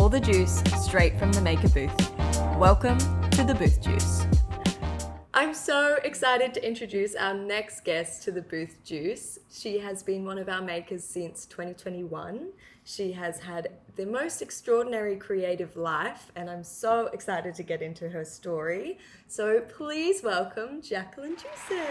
all the juice straight from the maker booth. Welcome to the Booth Juice. I'm so excited to introduce our next guest to the Booth Juice. She has been one of our makers since 2021. She has had the most extraordinary creative life, and I'm so excited to get into her story. So please welcome Jacqueline Joosen.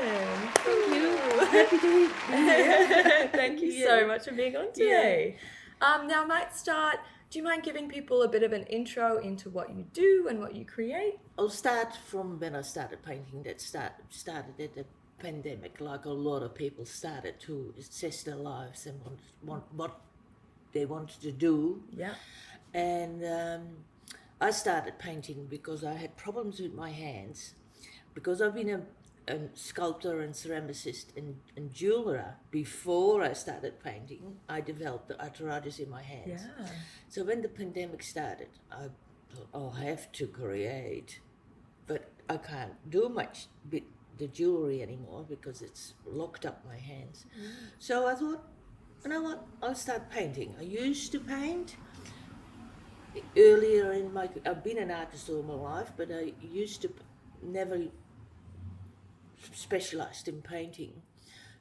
Thank you. Happy to be here. Thank you so much for being on today. Now I might start, do you mind giving people a bit of an intro into what you do and what you create? I'll start from when I started painting. That started at the pandemic, like a lot of people started to assess their lives and want what they wanted to do. Yeah. And I started painting because I had problems with my hands. Because I've been a sculptor and ceramicist and jeweller before I started painting, I developed the arthritis in my hands. Yeah. So when the pandemic started, I thought, I'll have to create, but I can't do much with the jewellery anymore because it's locked up my hands. So I thought, you know what, I'll start painting. I used to paint earlier in my, I've been an artist all my life, but I used to never specialised in painting.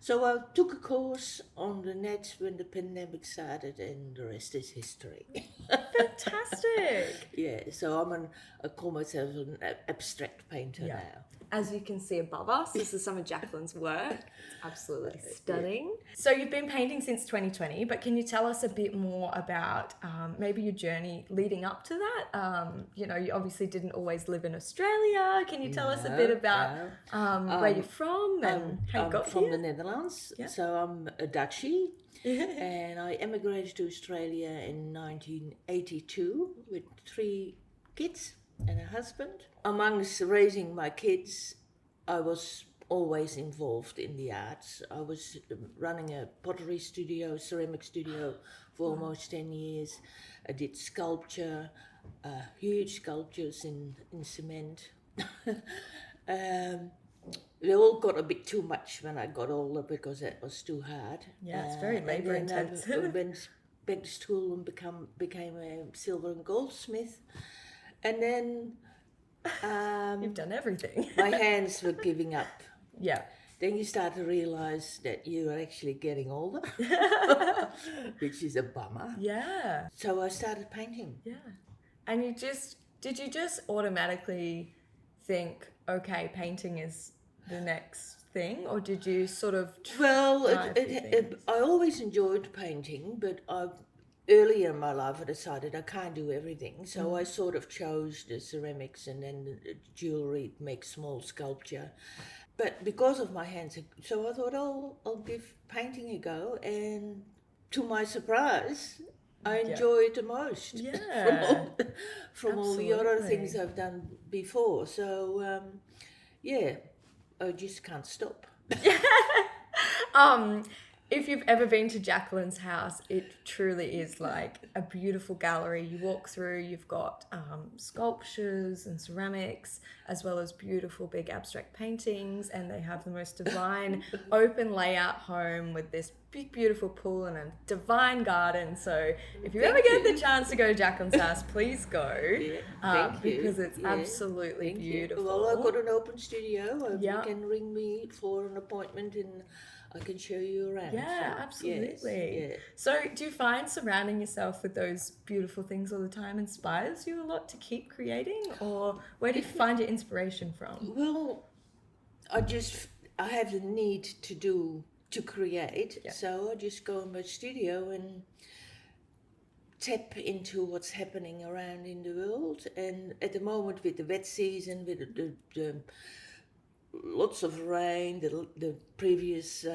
So I took a course on the net when the pandemic started, and the rest is history. Fantastic. Yeah, so I call myself an abstract painter now. As you can see above us, this is some of Jacqueline's work. It's absolutely stunning. So you've been painting since 2020, but can you tell us a bit more about maybe your journey leading up to that? You obviously didn't always live in Australia. Can you tell us a bit about where you're from and how you got from here? the Netherlands, so I'm a Dutchie, and I emigrated to Australia in 1982 with 3 kids and a husband. Amongst raising my kids, I was always involved in the arts. I was running a pottery studio, ceramic studio for almost 10 years. I did sculpture, huge sculptures in cement. They all got a bit too much when I got older because that was too hard. Yeah, it's very labour intensive. I went back to school and became a silver and goldsmith. And then You've done everything. my hands were giving up. Yeah. Then you start to realise that you are actually getting older, which is a bummer. Yeah. So I started painting. Yeah. And did you just automatically think, okay, painting is the next thing, or did you sort of I always enjoyed painting, but earlier in my life I decided I can't do everything, so I sort of chose the ceramics and then the jewellery, make small sculpture. But because of my hands, so I thought, I'll give painting a go, and to my surprise, I enjoy it the most. Yeah. from all the other things I've done before. So, I just can't stop. If you've ever been to Jacqueline's house, it truly is like a beautiful gallery. You walk through, you've got sculptures and ceramics, as well as beautiful big abstract paintings, and they have the most divine open layout home with this big beautiful pool and a divine garden. So if you ever get the chance to go to Jacqueline's house, please go. Because it's absolutely beautiful. Well, I've got an open studio. You can ring me for an appointment and I can show you around. Yeah, so, absolutely. Yes, yeah. So do you find surrounding yourself with those beautiful things all the time inspires you a lot to keep creating, or where do you find your inspiration from? Well, I have the need to create, so I just go in my studio and tap into what's happening around in the world. And at the moment, with the wet season, with the lots of rain, the previous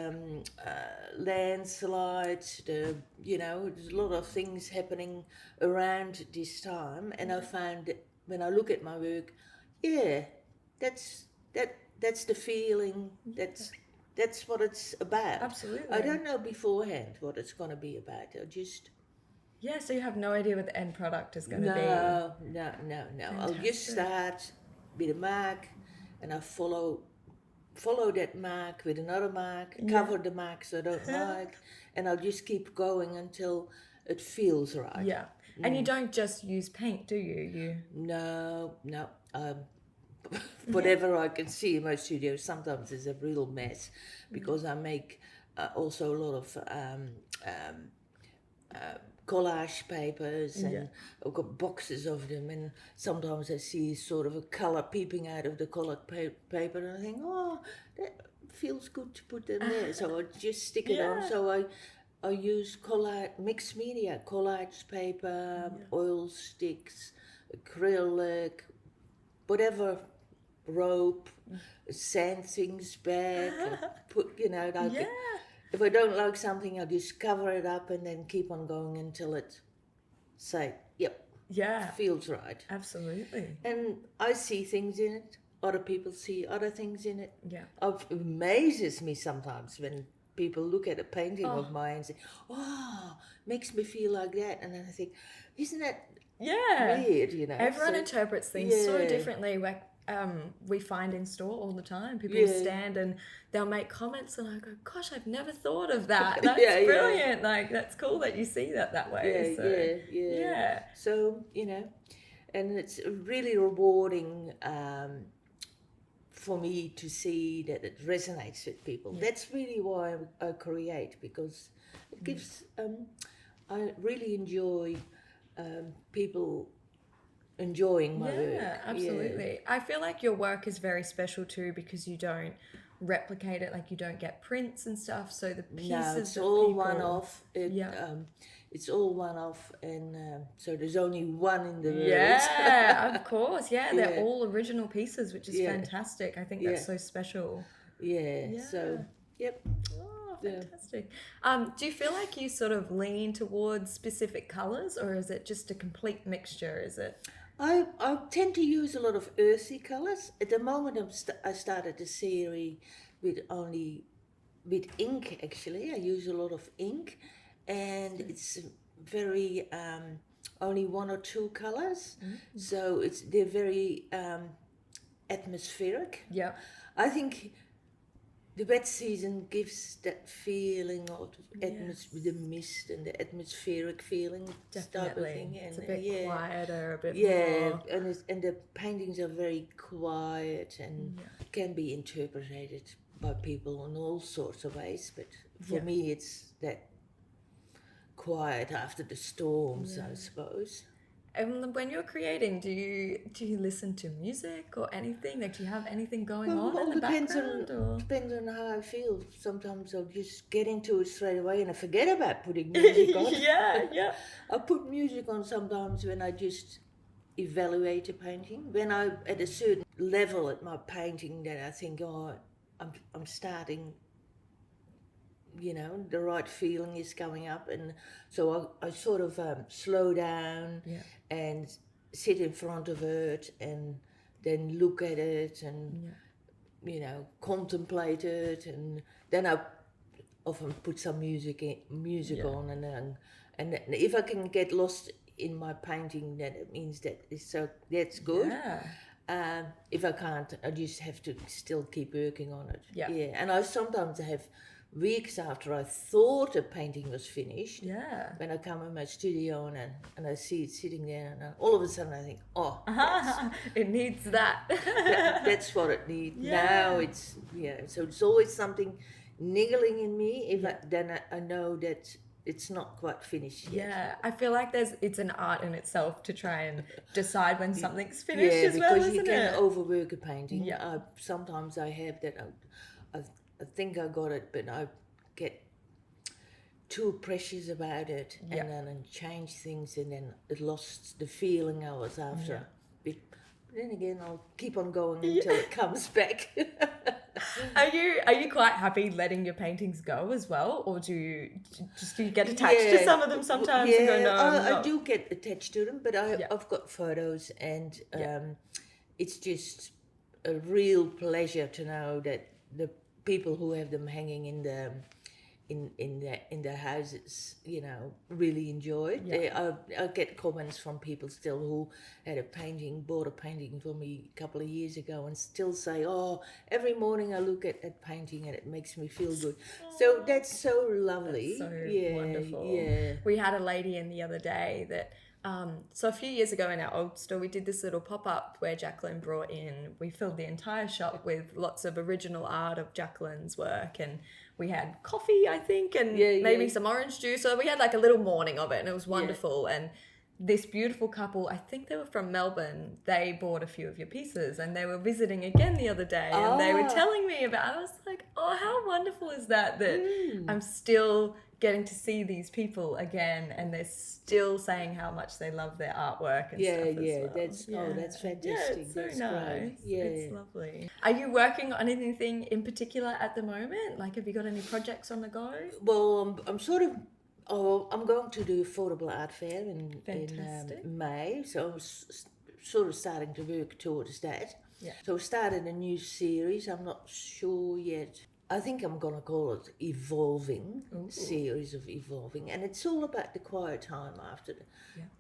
landslides, there's a lot of things happening around this time, and I found that when I look at my work, that's the feeling, that's what it's about. Absolutely. I don't know beforehand what it's going to be about. I just so you have no idea what the end product is going to be. No. Fantastic. I'll just start with a mark, and I follow that mark with another mark, cover the marks I don't like, and I'll just keep going until it feels right. Yeah. And you don't just use paint, do you? No. Whatever I can see in my studio sometimes is a real mess because I make also a lot of collage papers, and I've got boxes of them, and sometimes I see sort of a color peeping out of the colored paper, and I think, oh, that feels good to put them there, so I just stick it on. So I use collage, mixed media, collage paper, oil sticks, acrylic, whatever, rope, sand things back, put, like if I don't like something, I'll just cover it up and then keep on going until it feels right. Absolutely. And I see things in it, other people see other things in it. Yeah. It amazes me sometimes when people look at a painting of mine and say, oh, makes me feel like that, and then I think, isn't that weird, Everyone interprets things so differently. Like we find in store all the time, people stand and they'll make comments, and I go, gosh, I've never thought of that. That's brilliant. Like, that's cool that you see that way. So and it's really rewarding for me to see that it resonates with people. That's really why I create, because it gives I really enjoy people enjoying my work. Yeah, absolutely. I feel like your work is very special too, because you don't replicate it, like you don't get prints and stuff, so the pieces it's that all people... one-off. It's all one-off, and so there's only one in the world. Yeah, of course. They're all original pieces, which is fantastic. I think that's so special. So yep. Oh, fantastic. Do you feel like you sort of lean towards specific colours, or is it just a complete mixture? Is it? I tend to use a lot of earthy colours. At the moment, I started a series with ink. Actually, I use a lot of ink, and it's very only one or two colours. Mm-hmm. So they're very atmospheric. Yeah, I think the wet season gives that feeling of the mist and the atmospheric feeling. Definitely. Type of thing. And it's a bit quieter, a bit more... and the paintings are very quiet and can be interpreted by people in all sorts of ways. But for me, it's that quiet after the storms, I suppose. And when you're creating, do you listen to music or anything? Like, do you have anything going on in the background? Depends on how I feel. Sometimes I'll just get into it straight away and I forget about putting music on. I put music on sometimes when I just evaluate a painting. When I'm at a certain level at my painting that I think, I'm starting... the right feeling is coming up, and so I sort of slow down and sit in front of it and then look at it and contemplate it, and then I often put some music on, and if I can get lost in my painting, then it means that's good. If I can't, I just have to still keep working on it. And I sometimes have weeks after I thought a painting was finished, when I come in my studio and I see it sitting there, and all of a sudden I think, it needs that. That's what it needs. Now it's so it's always something niggling in me. Then I know that it's not quite finished yet. I feel like it's an art in itself to try and decide when something's finished as well, isn't it? Because you can overwork a painting. Sometimes I have that. I think I got it, but I get too precious about it, and then I change things, and then it lost the feeling I was after. But then again, I'll keep on going until it comes back. Are you quite happy letting your paintings go as well, or do you get attached to some of them sometimes and go, no? I do get attached to them, but I've got photos, and it's just a real pleasure to know that the people who have them hanging in the houses, really enjoy it. I get comments from people still who bought a painting for me a couple of years ago, and still say, every morning I look at that painting and it makes me feel good. So that's so lovely. That's so wonderful. We had a lady in the other day that So a few years ago in our old store, we did this little pop-up where Jacqueline brought in, we filled the entire shop with lots of original art of Jacqueline's work, and we had coffee, I think, and maybe some orange juice. So we had like a little morning of it, and it was wonderful. And this beautiful couple, I think they were from Melbourne, they bought a few of your pieces, and they were visiting again the other day, and they were telling me about, I was like, oh, how wonderful is that I'm still getting to see these people again, and they're still saying how much they love their artwork and stuff as well. That's fantastic. Yeah, it's so that's nice. Great. Yeah, it's lovely. Are you working on anything in particular at the moment? Like, have you got any projects on the go? Well, I'm sort of. Oh, I'm going to do affordable art fair in May, so I'm sort of starting to work towards that. Yeah. So I started a new series. I'm not sure yet. I think I'm going to call it Evolving, series of Evolving. And it's all about the quiet time after the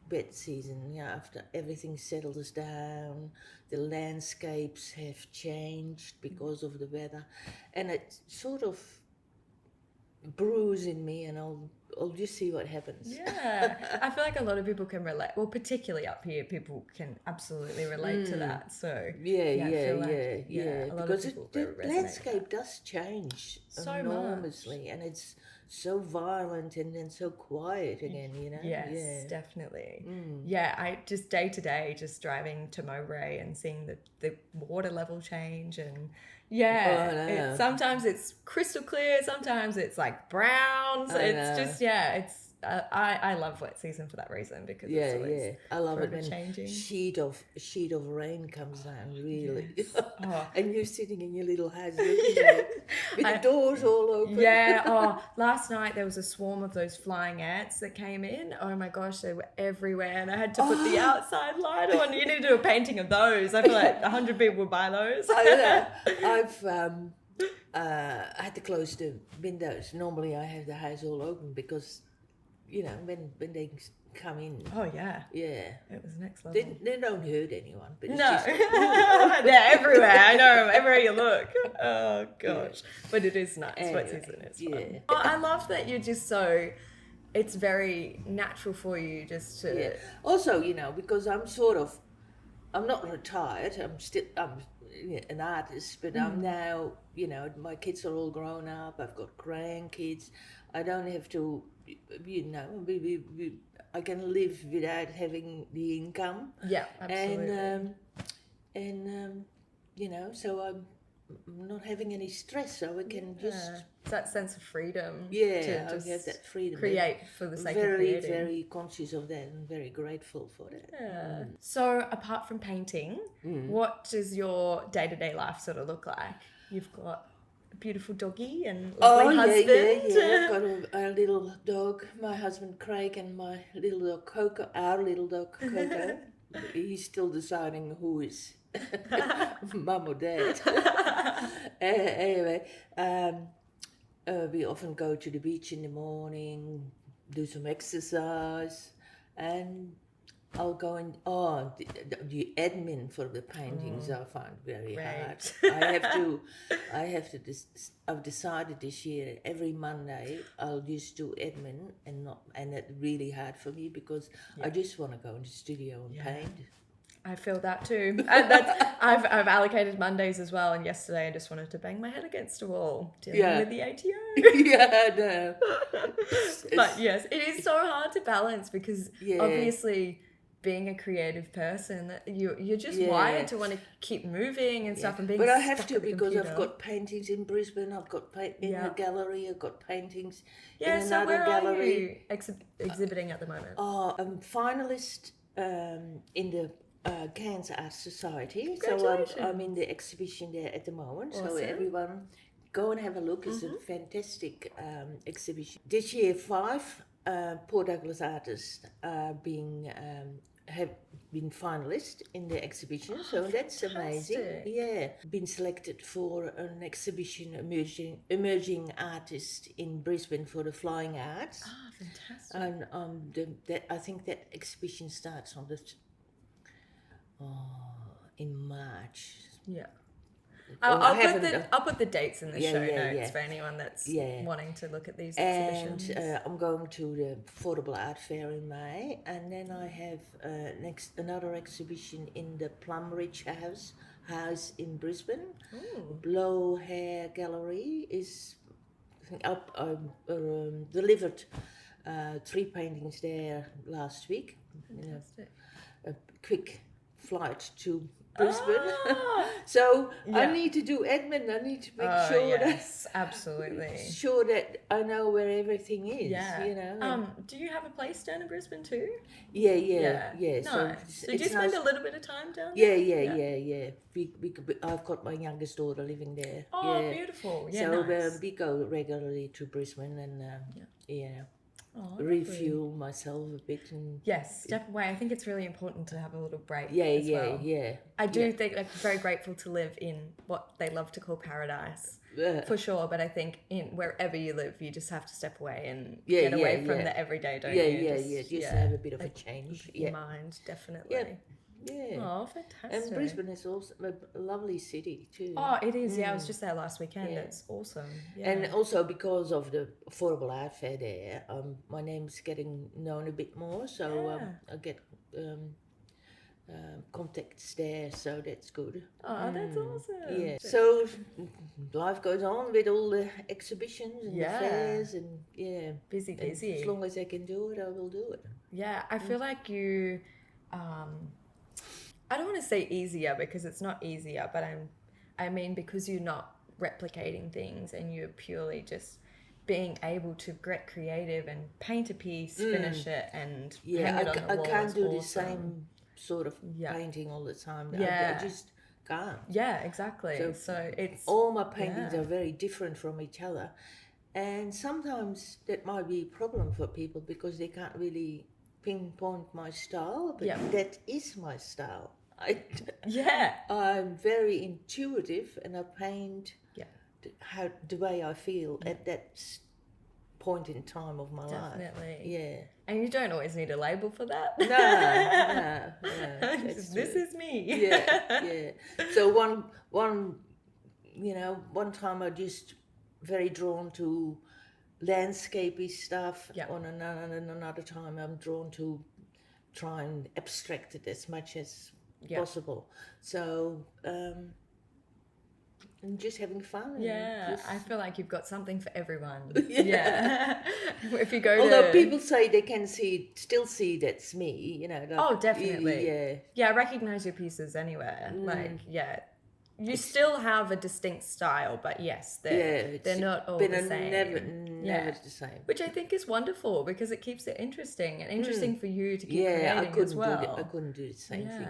wet season, after everything settles down, the landscapes have changed because of the weather. And it sort of brews in me, and I'll just see what happens. Yeah, I feel like a lot of people can relate. Well, particularly up here, people can absolutely relate to that. So because the landscape does change so enormously, and it's so violent and then so quiet again. Yes, definitely. Yeah, I just day to day, just driving to Mowbray and seeing the water level change and. Yeah, sometimes it's crystal clear, sometimes it's like brown. So it's just I love wet season for that reason, because it's always I love it when changing. sheet of rain comes down, really. Yes. And you're sitting in your little house looking at it with the doors all open. Last night there was a swarm of those flying ants that came in. Oh my gosh, they were everywhere, and I had to put the outside light on. You need to do a painting of those. I feel like 100 people would buy those. I've I had to close the windows. Normally I have the house all open because when they come in. Oh yeah. Yeah. It was next level. They don't hurt anyone, but it's they're everywhere. I know, everywhere you look. Oh gosh. But it is nice. Wet season is fun. Oh, I love that you're just so. It's very natural for you just to. Yeah. Also, because I'm not retired. I'm still an artist, but I'm now. My kids are all grown up. I've got grandkids. I don't have to. I can live without having the income. Yeah, absolutely. And so I'm not having any stress, so I can just. It's that sense of freedom. Yeah, to just have that freedom. Create for the sake of Very, creating. very conscious of that and very grateful for that. Yeah. So apart from painting, what does your day-to-day life sort of look like? You've got a beautiful doggy and lovely husband. Yeah. I've got a little dog, my husband Craig, and my little dog Coco, our little dog Coco. He's still deciding who is mum or dad. Anyway, we often go to the beach in the morning, do some exercise, and I'll go and the admin for the paintings I find very hard. I've decided this year every Monday I'll just do admin and it's really hard for me because I just want to go in the studio and paint. I feel that too. And I've allocated Mondays as well, and yesterday I just wanted to bang my head against a wall dealing with the ATO. No. But yes, it is so hard to balance because obviously being a creative person, you're just wired to want to keep moving and stuff and being. But I have to at the because computer. I've got paintings in Brisbane. I've got in a gallery. I've got paintings in so another where gallery. Are you exhibiting at the moment? I'm finalist in the Cairns Art Society. Congratulations. So I'm in the exhibition there at the moment. Awesome. So everyone go and have a look. It's a fantastic exhibition. This year 5 Port Douglas artists have been finalists in the exhibition, so that's amazing. Yeah, been selected for an exhibition emerging artist in Brisbane for the Flying Arts. Fantastic! And I think that exhibition starts on in March. Yeah. I'll put the dates in the show notes yeah. for anyone that's wanting to look at these And exhibitions. I'm going to the Affordable Art Fair in May, and then I have another exhibition in the Plum Ridge House in Brisbane. Ooh. Blow Hair Gallery is up. I delivered 3 paintings there last week. Fantastic. A quick flight to Brisbane. Ah! So Yeah. I need to do admin. I need to make sure absolutely. sure that I know where everything is. Yeah. You know. Do you have a place down in Brisbane too? Yeah. Nice. So Did you spend a little bit of time down Yeah. there? Yeah. I've got my youngest daughter living there. Oh, beautiful. Yeah, So nice. we go regularly to Brisbane and Oh, refuel myself a bit and yes, step away. I think it's really important to have a little break. yeah. I do think I'm very grateful to live in what they love to call paradise, for sure. But I think in wherever you live, you just have to step away and get away from the everyday, don't you? Just to have a bit of a change. Your mind, definitely. Yeah. Oh, fantastic. And Brisbane is also a lovely city too. Oh, it is. Yeah, I was just there last weekend. It's awesome. Yeah. And also because of the Affordable Art Fair there, my name's getting known a bit more, so I get contacts there, so that's good. Oh, that's awesome. Yeah. So life goes on with all the exhibitions and the fairs and busy. As long as I can do it, I will do it. Yeah, I feel like you. I don't want to say easier because it's not easier, but I mean because you're not replicating things and you're purely just being able to get creative and paint a piece, finish it, and hang it on the wall. I can't do awesome. the same sort of painting all the time. Yeah. I just can't. Yeah, exactly. So it's all my paintings are very different from each other, and sometimes that might be a problem for people because they can't really pinpoint my style, but that is my style. I'm very intuitive and I paint the way I feel at that point in time of my life. Definitely. Yeah. And you don't always need a label for that. No. This is me. Yeah. So one time I just very drawn to landscapey stuff. On another time I'm drawn to try and abstract it as much as possible. So and just having fun. I feel like you've got something for everyone. If you go Although people say they can still see that's me, oh, definitely. Yeah, I recognize your pieces anywhere. You still have a distinct style, but yes, they're not all the same. Never the same. Which I think is wonderful because it keeps it interesting and interesting for you to keep creating as well. I couldn't do the same thing.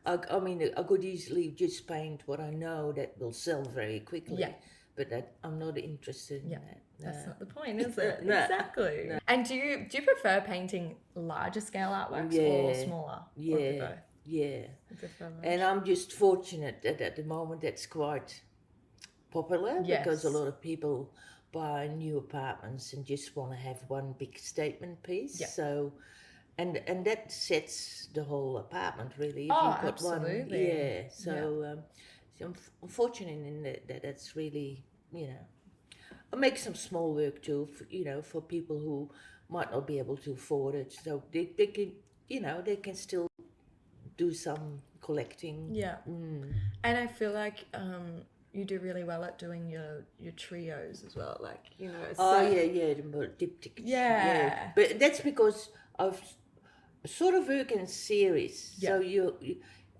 I mean, I could easily just paint what I know that will sell very quickly, but I'm not interested in that. That's not the point, is it? Exactly. No. And do you prefer painting larger scale artworks or smaller? Yeah. And I'm just fortunate that at the moment that's quite popular because a lot of people buy new apartments and just want to have one big statement piece. So, and that sets the whole apartment really. If you've got absolutely. One, so I'm fortunate in that that's really, I make some small work too, for people who might not be able to afford it. So they can, they can still do some collecting. And I feel like you do really well at doing your trios as well, the diptychs. But that's because I've sort of work in series. So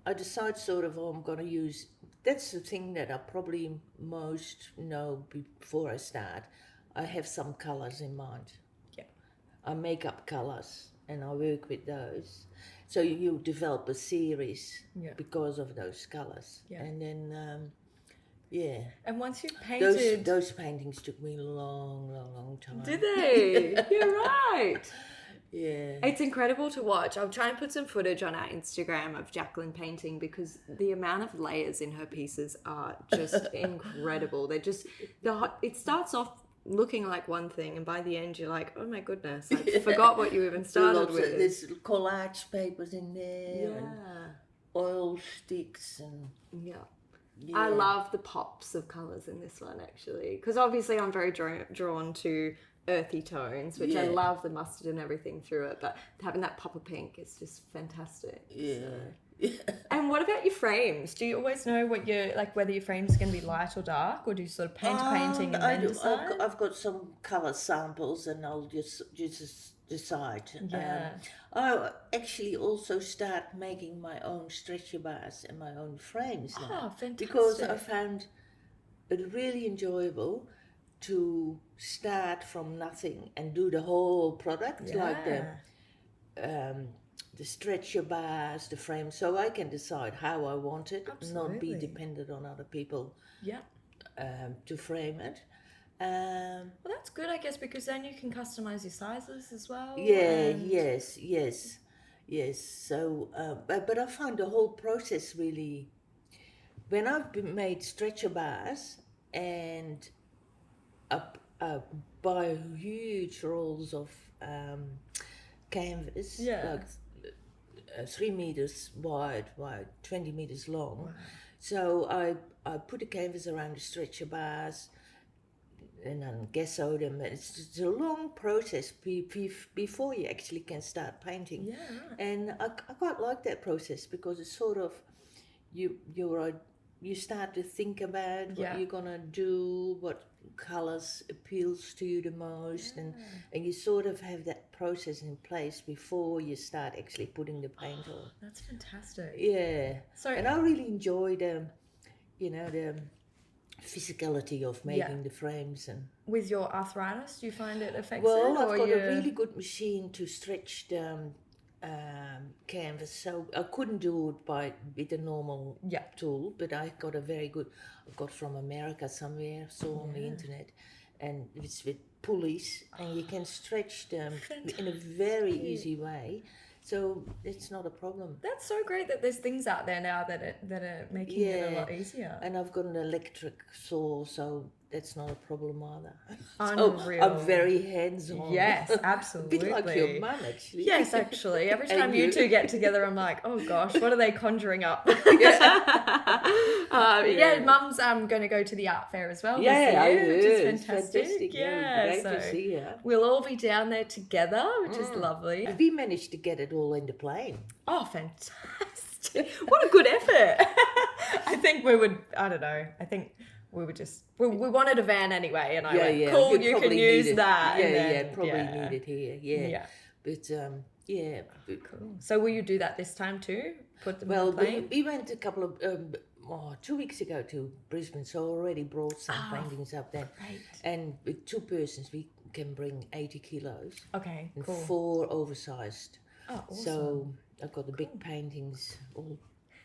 I decide sort of I'm going to use. That's the thing that I probably most know before I start. I have some colours in mind. I make up colours and I work with those. So you develop a series because of those colours. And then, And once you've painted... Those paintings took me a long time. Did they? You're right. Yeah. It's incredible to watch. I'll try and put some footage on our Instagram of Jacqueline painting because the amount of layers in her pieces are just incredible. They're just... It starts off looking like one thing and by the end you're like, oh my goodness, I forgot what you even started with. There's collage papers in there and oil sticks and Yeah. I love the pops of colours in this one, actually, because obviously I'm very drawn to earthy tones, which I love the mustard and everything through it, but having that pop of pink is just fantastic. Yeah. So. And what about your frames? Do you always know what your, like, whether your frame's going to be light or dark, or do you sort of paint a painting and then decide? I've got some colour samples, and I'll just decide. Yeah. I actually also start making my own stretcher bars and my own frames now. Oh, fantastic. Because I found it really enjoyable to start from nothing and do the whole product, like the stretcher bars, the frame, so I can decide how I want it, not be dependent on other people to frame it. Well, that's good, I guess, because then you can customize your sizes as well. Yes. So, but I find the whole process really, when I've made stretcher bars and I buy huge rolls of canvas, like 3 meters wide, 20 meters long. Wow. So I put the canvas around the stretcher bars and then gesso them. It's a long process before you actually can start painting. Yeah, right. And I quite like that process, because it's sort of you start to think about what you're gonna do, what colours appeals to you the most, and you sort of have that process in place before you start actually putting the paint on. That's fantastic. Yeah. So, and I really enjoy the physicality of making the frames. And with your arthritis, do you find it affects well, it? I've got a really good machine to stretch the canvas, so I couldn't do it with a normal tool, but I got I got from America somewhere, saw on the internet, and it's with pulleys, and you can stretch them in a very easy way, so it's not a problem. That's so great that there's things out there now that are making it a lot easier. And I've got an electric saw, so that's not a problem either. Unreal. So I'm very hands-on. Yes, absolutely. A bit like your mum, actually. Yes, actually. Every time you two get together, I'm like, oh gosh, what are they conjuring up? Mum's going to go to the art fair as well this year, which is fantastic. Great to see her. We'll all be down there together, which is lovely. We managed to get it all in the plane. Oh, fantastic. What a good effort. I think we would, I don't know, we were just, we wanted a van anyway, and I went, cool, you can use that. Probably need it here, But, cool. So will you do that this time too? Put them in the plane? We went a couple of, 2 weeks ago to Brisbane, so already brought some paintings up there. Right. And with 2 persons, we can bring 80 kilos. Okay, and cool. 4 oversized. Oh, awesome. So I've got the big paintings all.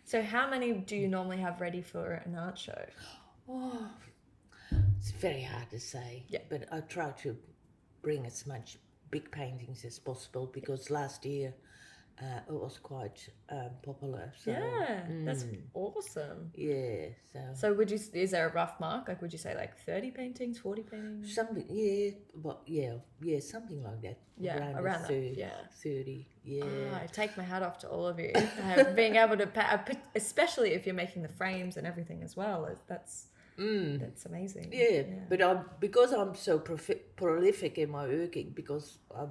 So how many do you normally have ready for an art show? Oh, it's very hard to say, but I try to bring as much big paintings as possible, because last year it was quite popular. So, that's awesome. Yeah. So is there a rough mark? Like, would you say like 30 paintings, 40 paintings? Something, something like that. Yeah, around that. 30. Yeah. I take my hat off to all of you. Being able to, especially if you're making the frames and everything as well. That's amazing. Yeah. But because I'm so prolific in my working, because I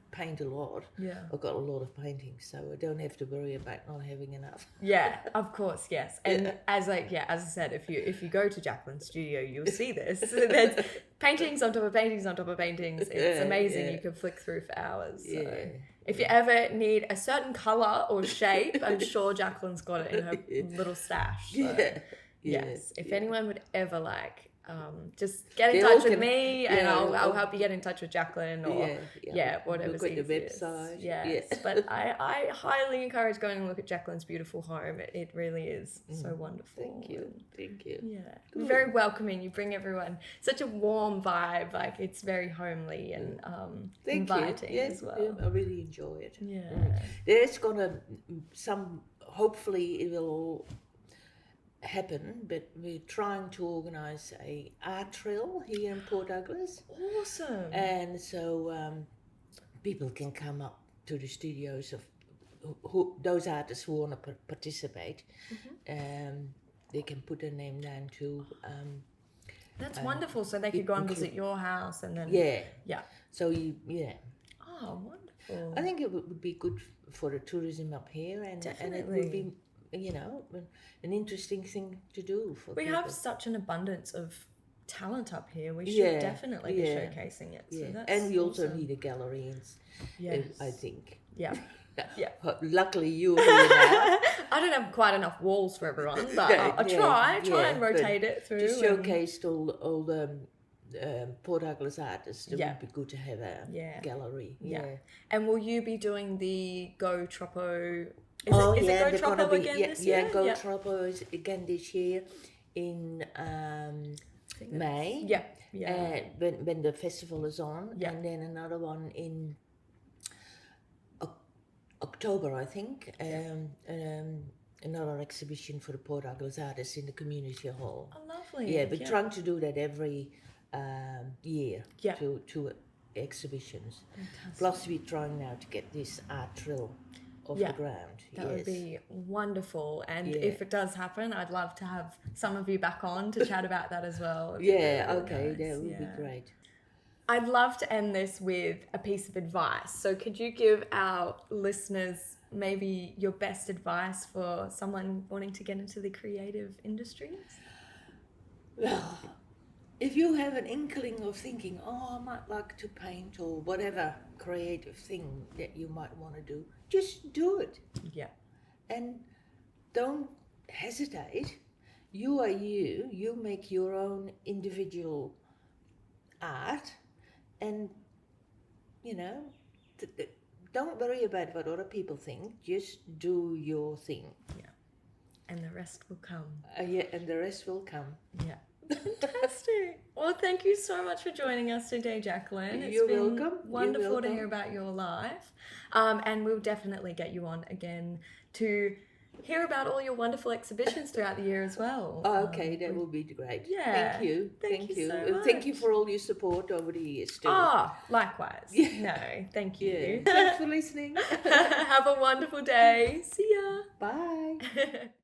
paint a lot. Yeah. I've got a lot of paintings, so I don't have to worry about not having enough. Yeah, of course, yes. And as I said, if you go to Jacqueline's studio, you'll see this. There's paintings on top of paintings on top of paintings. It's amazing. You can flick through for hours. So. If you ever need a certain colour or shape, I'm sure Jacqueline's got it in her little stash. So, yes. If anyone would ever just get in touch with me, and I'll help you get in touch with Jacqueline, or whatever's easiest. The website. Yes. But I highly encourage going and look at Jacqueline's beautiful home. It really is so wonderful. Thank you. Yeah, good. Very welcoming. You bring everyone such a warm vibe. Like, it's very homely and inviting as well. Yeah, I really enjoy it. Yeah. There's hopefully it will all happen, but we're trying to organise a art trail here in Port Douglas. Awesome. And so people can come up to the studios of those artists who want to participate, they can put their name down too. That's wonderful. So they could go and visit your house and then... Yeah. So Oh, wonderful. I think it would be good for the tourism up here, and it would be, an interesting thing to do for We people. have such an abundance of talent up here. We should definitely be showcasing it. So that's and we also awesome. need a gallery, I think. Yeah. Luckily you're here now. I don't have quite enough walls for everyone, but I'll try and rotate it through. To showcase all the Port Douglas artists, it would be good to have a gallery. Yeah. And will you be doing the Go Tropo? Is Go Tropo again this year? Go Tropo is again this year in May. When the festival is on, and then another one in October, I think. Another exhibition for the Port Douglas artists in the community hall. Oh, lovely. Yeah, we're trying to do that every year. Yeah. Two exhibitions. Fantastic. Plus, we're trying now to get this art drill off the ground. That would be wonderful. And if it does happen, I'd love to have some of you back on to chat about that as well. Okay, nice. that would be great. I'd love to end this with a piece of advice. So could you give our listeners maybe your best advice for someone wanting to get into the creative industries? Well, if you have an inkling of thinking, I might like to paint or whatever creative thing that you might want to do, just do it. Yeah. And don't hesitate. You are you. You make your own individual art, and don't worry about what other people think. Just do your thing. Yeah. And the rest will come. And the rest will come. Yeah. Fantastic. Well, thank you so much for joining us today, Jacqueline. You're been welcome. Wonderful to hear about your life. And we'll definitely get you on again to hear about all your wonderful exhibitions throughout the year as well. Okay, that will be great. Yeah. Thank you. Thank you so And much. thank you for all your support over the years too. Likewise. Yeah. No, thank you. Thanks for listening. Have a wonderful day. See ya. Bye.